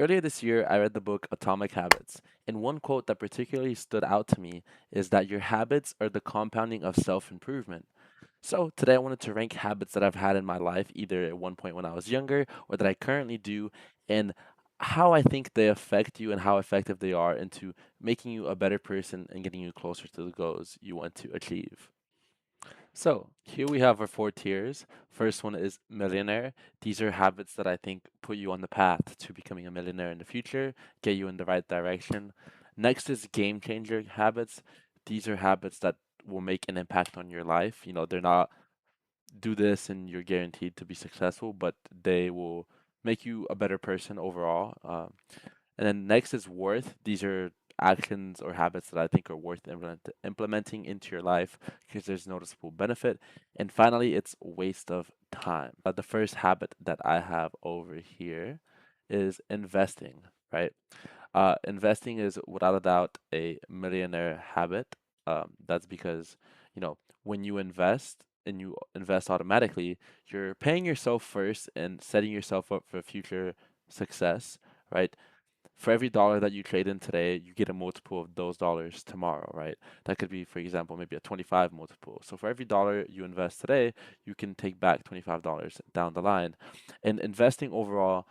Earlier this year, I read the book Atomic Habits, and one quote that particularly stood out to me is that your habits are the compounding of self improvement. So, today I wanted to rank habits that I've had in my life, either at one point when I was younger or that I currently do, and how I think they affect you and how effective they are into making you a better person and getting you closer to the goals you want to achieve. So here we have our four tiers. First one is millionaire. These are habits that I think put you on the path to becoming a millionaire in the future, get you in the right direction. Next is game changer habits. These are habits that will make an impact on your life. They're not do this and you're guaranteed to be successful, but they will make you a better person overall. And then next is worth. These are actions or habits that I think are worth implementing into your life because there's noticeable benefit. And finally, it's waste of time. The first habit that I have over here is investing, right? Investing is without a doubt a millionaire habit. That's because, when you invest and you invest automatically, you're paying yourself first and setting yourself up for future success, right? For every dollar that you trade in today, you get a multiple of those dollars tomorrow, right? That could be, for example, maybe a 25 multiple. So for every dollar you invest today, you can take back $25 down the line. And investing overall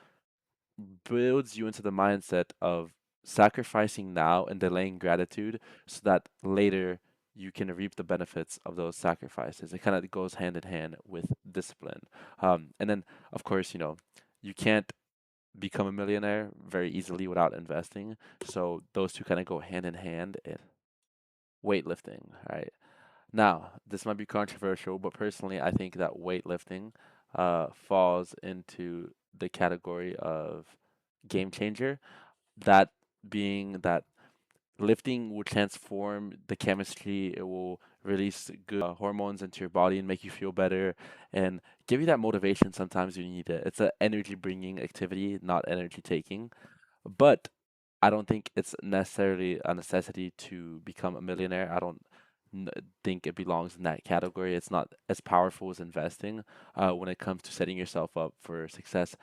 builds you into the mindset of sacrificing now and delaying gratitude so that later you can reap the benefits of those sacrifices. It kind of goes hand in hand with discipline. And then, of course, you can't become a millionaire very easily without investing. So those two kind of go hand in hand in weightlifting, right? Now, this might be controversial, but personally, I think that weightlifting falls into the category of game changer. That being that lifting will transform the chemistry, it will release good hormones into your body and make you feel better and give you that motivation sometimes you need it. It's an energy bringing activity, not energy taking. But I don't think it's necessarily a necessity to become a millionaire. I don't n- think it belongs in that category. It's not as powerful as investing when it comes to setting yourself up for success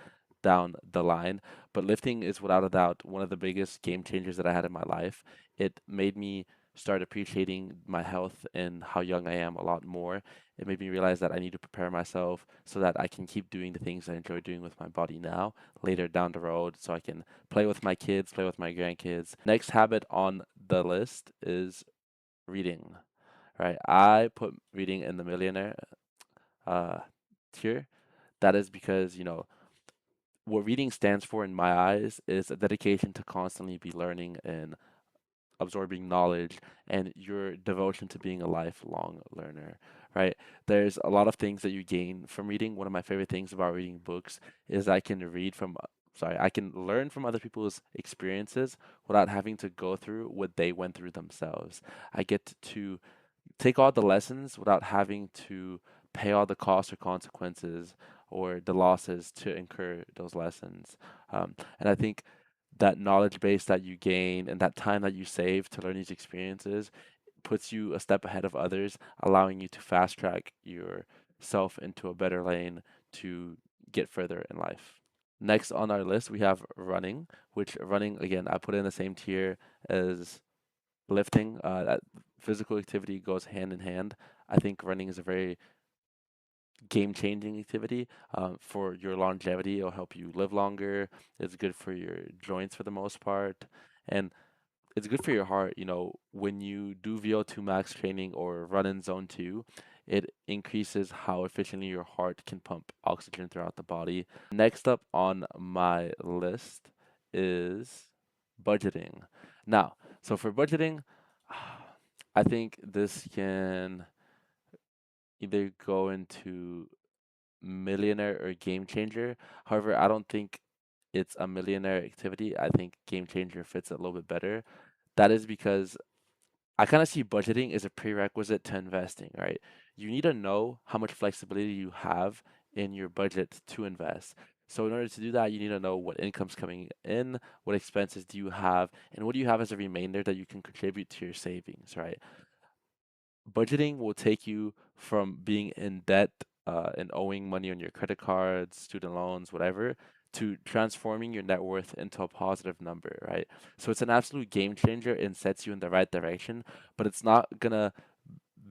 down the line. But lifting is without a doubt one of the biggest game changers that I had in my life. It made me start appreciating my health and how young I am a lot more. It made me realize that I need to prepare myself so that I can keep doing the things I enjoy doing with my body now later down the road so I can play with my kids, play with my grandkids. Next habit on the list is reading, right? I put reading in the millionaire uh, tier. That is because, what reading stands for in my eyes is a dedication to constantly be learning and absorbing knowledge and your devotion to being a lifelong learner, right? There's a lot of things that you gain from reading. One of my favorite things about reading books is I can learn from other people's experiences without having to go through what they went through themselves. I get to take all the lessons without having to pay all the costs or consequences or the losses to incur those lessons. And I think that knowledge base that you gain and that time that you save to learn these experiences puts you a step ahead of others, allowing you to fast track yourself into a better lane to get further in life. Next on our list, we have running, which running, again, I put in the same tier as lifting. That physical activity goes hand in hand. I think running is a very game changing activity for your longevity. It'll help you live longer. It's good for your joints for the most part. And it's good for your heart. When you do VO2 max training or run in zone two, it increases how efficiently your heart can pump oxygen throughout the body. Next up on my list is budgeting. Now, so for budgeting, I think this can either go into millionaire or game changer. However, I don't think it's a millionaire activity. I think game changer fits it a little bit better. That is because I kind of see budgeting as a prerequisite to investing, right? You need to know how much flexibility you have in your budget to invest. So in order to do that, you need to know what income's coming in, what expenses do you have, and what do you have as a remainder that you can contribute to your savings, right? Budgeting will take you from being in debt and owing money on your credit cards, student loans, whatever, to transforming your net worth into a positive number, right? So it's an absolute game changer and sets you in the right direction, but it's not gonna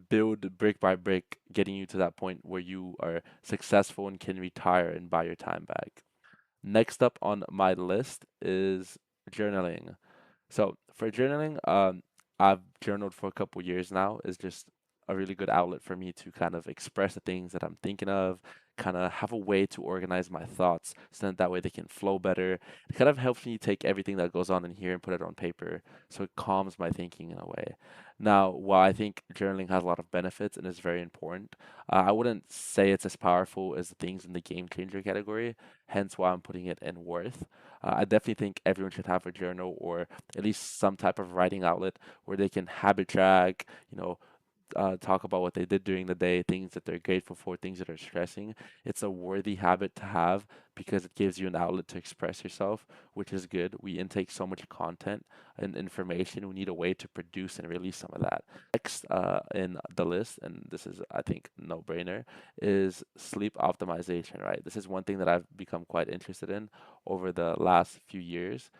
build brick by brick, getting you to that point where you are successful and can retire and buy your time back. Next up on my list is journaling. So for journaling, I've journaled for a couple years now. It's just a really good outlet for me to kind of express the things that I'm thinking of, kind of have a way to organize my thoughts so that way they can flow better. It kind of helps me take everything that goes on in here and put it on paper, so it calms my thinking in a way. Now, while I think journaling has a lot of benefits and is very important, I wouldn't say it's as powerful as the things in the game changer category, hence why I'm putting it in worth. I definitely think everyone should have a journal or at least some type of writing outlet where they can habit track, talk about what they did during the day, things that they're grateful for, things that are stressing. It's a worthy habit to have because it gives you an outlet to express yourself, which is good. We intake so much content and information. We need a way to produce and release some of that. Next in the list, and this is, I think, no brainer, is sleep optimization, right? This is one thing that I've become quite interested in over the last few years,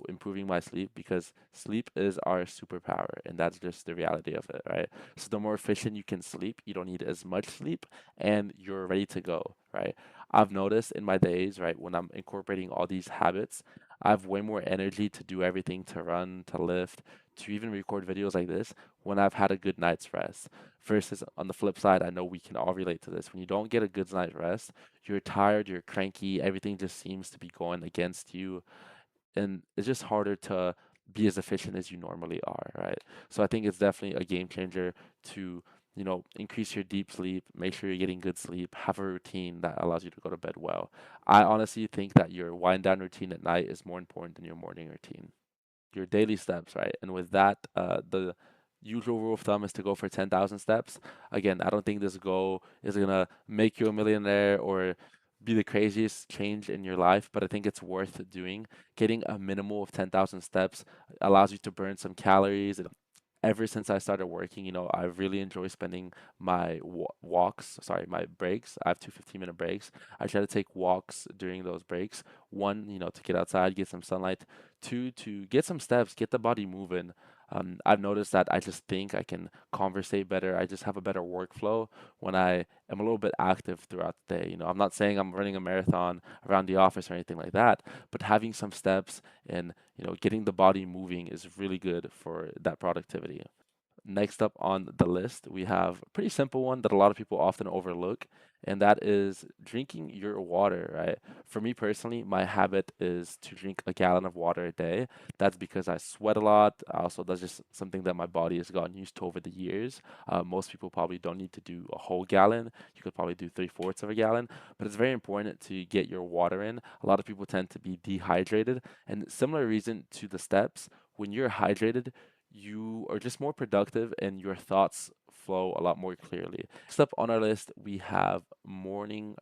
improving my sleep because sleep is our superpower and that's just the reality of it, right? So the more efficient you can sleep, you don't need as much sleep and you're ready to go, right? I've noticed in my days, right, when I'm incorporating all these habits, I have way more energy to do everything, to run, to lift, to even record videos like this when I've had a good night's rest. Versus on the flip side, I know we can all relate to this. When you don't get a good night's rest, you're tired, you're cranky, everything just seems to be going against you and it's just harder to be as efficient as you normally are, right? So I think it's definitely a game changer to, increase your deep sleep, make sure you're getting good sleep, have a routine that allows you to go to bed well. I honestly think that your wind down routine at night is more important than your morning routine, your daily steps, right? And with that, the usual rule of thumb is to go for 10,000 steps. Again, I don't think this goal is gonna make you a millionaire or be the craziest change in your life, but I think it's worth doing. Getting a minimal of 10,000 steps allows you to burn some calories. Ever since I started working, I really enjoy spending my walks, sorry, my breaks. I have two 15-minute breaks. I try to take walks during those breaks. One, to get outside, get some sunlight. Two, to get some steps, get the body moving. I've noticed that I just think I can conversate better. I just have a better workflow when I am a little bit active throughout the day. I'm not saying I'm running a marathon around the office or anything like that, but having some steps and getting the body moving is really good for that productivity. Next up on the list, we have a pretty simple one that a lot of people often overlook, and that is drinking your water, right? For me personally, my habit is to drink a gallon of water a day. That's because I sweat a lot. Also, that's just something that my body has gotten used to over the years. Most people probably don't need to do a whole gallon. You could probably do three-fourths of a gallon, but it's very important to get your water in. A lot of people tend to be dehydrated, and similar reason to the steps, when you're hydrated, you are just more productive and your thoughts flow a lot more clearly. Next up on our list, we have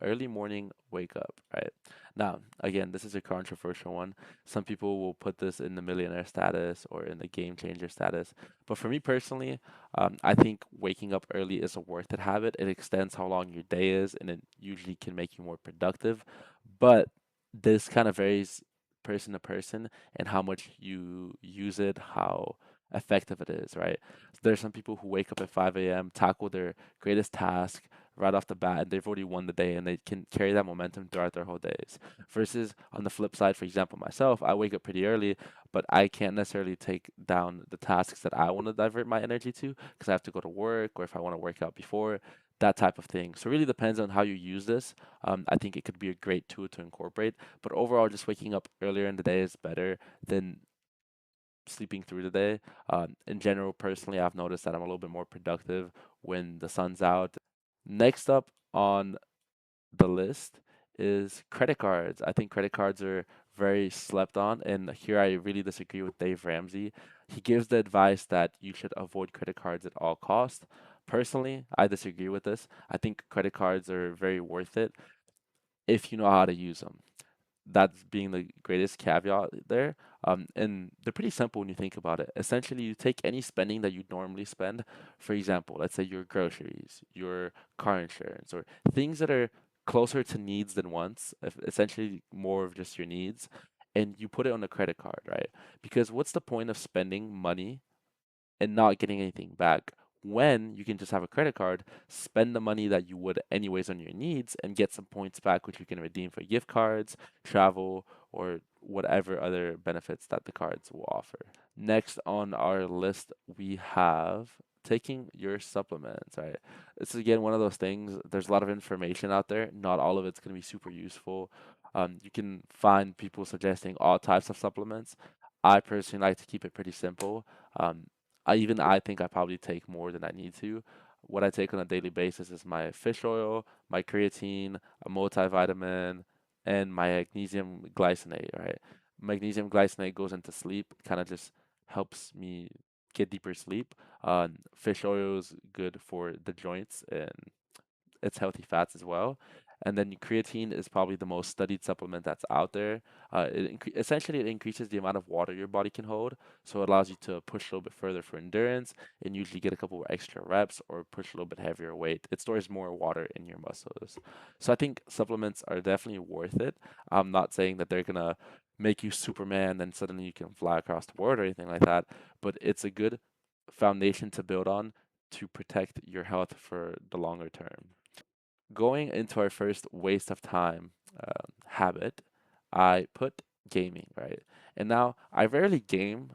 early morning wake up, right? Now, again, this is a controversial one. Some people will put this in the millionaire status or in the game changer status. But for me personally, I think waking up early is a worth it habit. It extends how long your day is and it usually can make you more productive. But this kind of varies person to person and how much you use it, how effective it is, right? There's some people who wake up at 5 a.m., tackle their greatest task right off the bat, and they've already won the day, and they can carry that momentum throughout their whole days. Versus on the flip side, for example, myself, I wake up pretty early, but I can't necessarily take down the tasks that I want to divert my energy to because I have to go to work, or if I want to work out before. That type of thing. So it really depends on how you use this. I think it could be a great tool to incorporate, but overall, just waking up earlier in the day is better than sleeping through the day. In general, personally, I've noticed that I'm a little bit more productive when the sun's out. Next up on the list is credit cards. I think credit cards are very slept on, and here I really disagree with Dave Ramsey. He gives the advice that you should avoid credit cards at all costs. Personally, I disagree with this. I think credit cards are very worth it if you know how to use them. That's being the greatest caveat there. And they're pretty simple when you think about it. Essentially, you take any spending that you normally spend, for example, let's say your groceries, your car insurance, or things that are closer to needs than wants, essentially more of just your needs, and you put it on a credit card, right? Because what's the point of spending money and not getting anything back when you can just have a credit card, spend the money that you would anyways on your needs, and get some points back, which you can redeem for gift cards, travel, or whatever other benefits that the cards will offer. Next on our list, we have taking your supplements, right? This is again one of those things. There's a lot of information out there. Not all of it's going to be super useful. You can find people suggesting all types of supplements. I personally like to keep it pretty simple. Um, I think I probably take more than I need to. What I take on a daily basis is my fish oil, my creatine, a multivitamin, and my magnesium glycinate, right? Magnesium glycinate goes into sleep, kind of just helps me get deeper sleep. Fish oil is good for the joints and it's healthy fats as well. And then creatine is probably the most studied supplement that's out there. Essentially, it increases the amount of water your body can hold, so it allows you to push a little bit further for endurance and usually get a couple of extra reps or push a little bit heavier weight. It stores more water in your muscles. So I think supplements are definitely worth it. I'm not saying that they're gonna make you Superman, then suddenly you can fly across the world or anything like that, but it's a good foundation to build on to protect your health for the longer term. Going into our first waste of time habit, I put gaming, right? And now I rarely game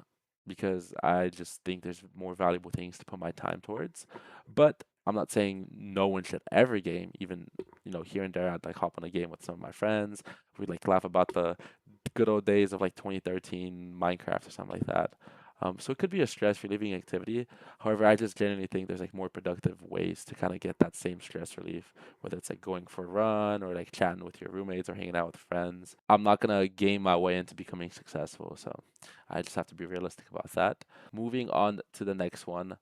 because I just think there's more valuable things to put my time towards. But I'm not saying no one should ever game. Even, here and there, I'd like hop on a game with some of my friends. We'd like laugh about the good old days of like 2013 Minecraft or something like that. So it could be a stress relieving activity. However, I just genuinely think there's like more productive ways to kind of get that same stress relief, whether it's like going for a run or like chatting with your roommates or hanging out with friends. I'm not gonna game my way into becoming successful, so I just have to be realistic about that. Moving on to the next one,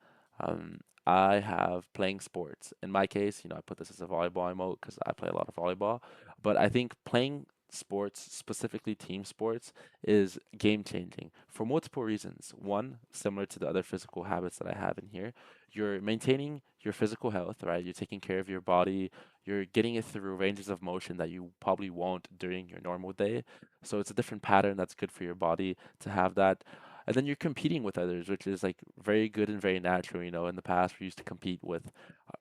I have playing sports. In my case, I put this as a volleyball emote because I play a lot of volleyball, but I think playing sports, specifically team sports, is game changing for multiple reasons. One, similar to the other physical habits that I have in here, you're maintaining your physical health, right? You're taking care of your body, you're getting it through ranges of motion that you probably won't during your normal day. So it's a different pattern that's good for your body to have that. And then you're competing with others, which is like very good and very natural. In the past, we used to compete with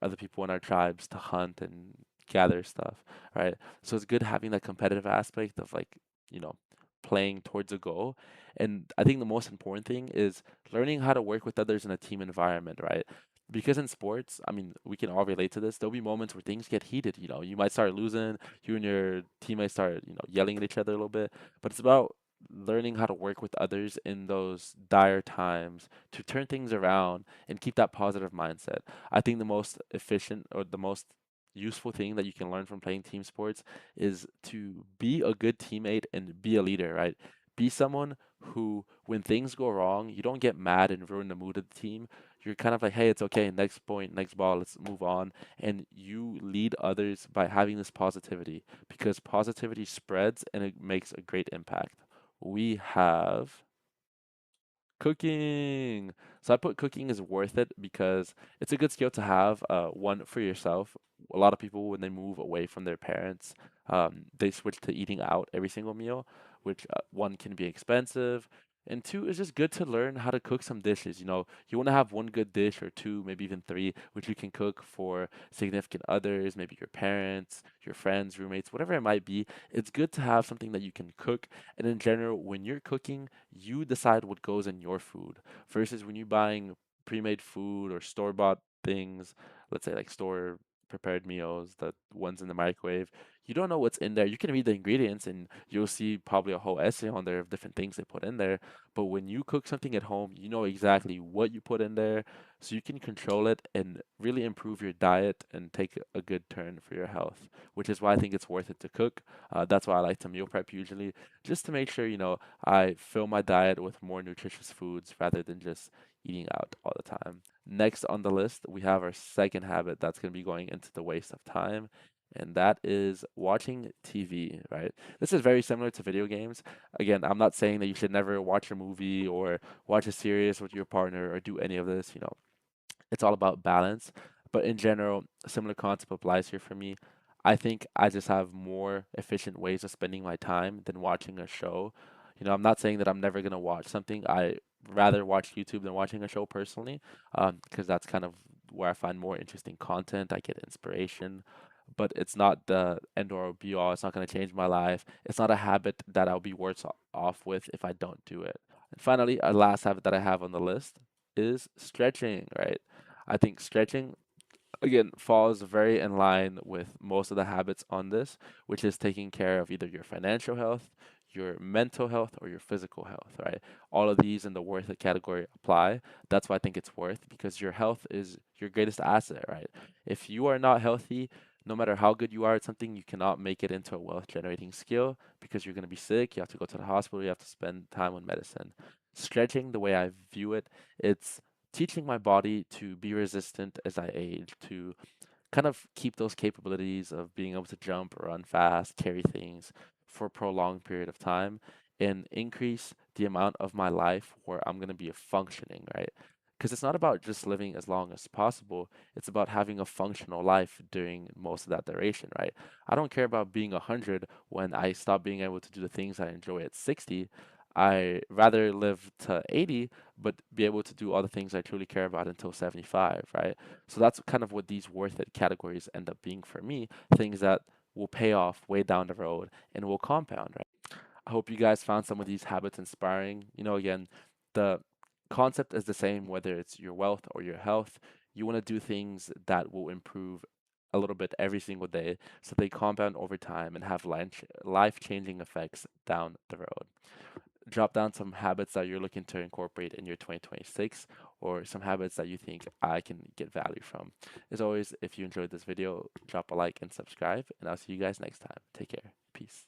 other people in our tribes to hunt and gather stuff, right? So it's good having that competitive aspect of like, you know, playing towards a goal. And I think the most important thing is learning how to work with others in a team environment, right? Because in sports, I mean, we can all relate to this. There'll be moments where things get heated. You might start losing, you and your teammates start, yelling at each other a little bit. But it's about learning how to work with others in those dire times to turn things around and keep that positive mindset. I think the most efficient or the most useful thing that you can learn from playing team sports is to be a good teammate and be a leader, right? Be someone who, when things go wrong, you don't get mad and ruin the mood of the team. You're kind of like, hey, it's okay, next point, next ball, let's move on. And you lead others by having this positivity because positivity spreads and it makes a great impact. We have cooking. So I put cooking is worth it because it's a good skill to have. One for yourself. A lot of people when they move away from their parents, they switch to eating out every single meal, which one can be expensive. And two, it's just good to learn how to cook some dishes. You want to have one good dish or two, maybe even three, which you can cook for significant others, maybe your parents, your friends, roommates, whatever it might be. It's good to have something that you can cook. And in general, when you're cooking, you decide what goes in your food versus when you're buying pre-made food or store-bought things, let's say like store prepared meals, the ones in the microwave. You don't know what's in there. You can read the ingredients and you'll see probably a whole essay on there of different things they put in there. But when you cook something at home, you know exactly what you put in there so you can control it and really improve your diet and take a good turn for your health, which is why I think it's worth it to cook. That's why I like to meal prep usually, just to make sure, I fill my diet with more nutritious foods rather than just eating out all the time. Next on the list, we have our second habit that's going to be going into the waste of time, and that is watching TV, right? This is very similar to video games. Again, I'm not saying that you should never watch a movie or watch a series with your partner or do any of this, it's all about balance. But in general, a similar concept applies here for me. I think I just have more efficient ways of spending my time than watching a show. I'm not saying that I'm never gonna watch something. I rather watch YouTube than watching a show personally, because that's kind of where I find more interesting content. I get inspiration, but it's not the end or be all. It's not gonna change my life. It's not a habit that I'll be worse off with if I don't do it. And finally, a last habit that I have on the list is stretching, right? I think stretching again falls very in line with most of the habits on this, which is taking care of either your financial health, your mental health, or your physical health, right? All of these in the worth it category apply. That's why I think it's worth because your health is your greatest asset, right? If you are not healthy, no matter how good you are at something, you cannot make it into a wealth generating skill because you're going to be sick. You have to go to the hospital. You have to spend time on medicine. Stretching, the way I view it, it's teaching my body to be resistant as I age, to kind of keep those capabilities of being able to jump, run fast, carry things for a prolonged period of time, and increase the amount of my life where I'm going to be functioning, right? Because it's not about just living as long as possible. It's about having a functional life during most of that duration, right? I don't care about being 100 when I stop being able to do the things I enjoy at 60. I rather live to 80, but be able to do all the things I truly care about until 75, right? So that's kind of what these worth it categories end up being for me, things that will pay off way down the road and will compound, right? I hope you guys found some of these habits inspiring. Again, the concept is the same whether it's your wealth or your health. You want to do things that will improve a little bit every single day so they compound over time and have life changing effects down the road. Drop down some habits that you're looking to incorporate in your 2026 or some habits that you think I can get value from. As always, if you enjoyed this video, drop a like and subscribe, and I'll see you guys next time. Take care. Peace.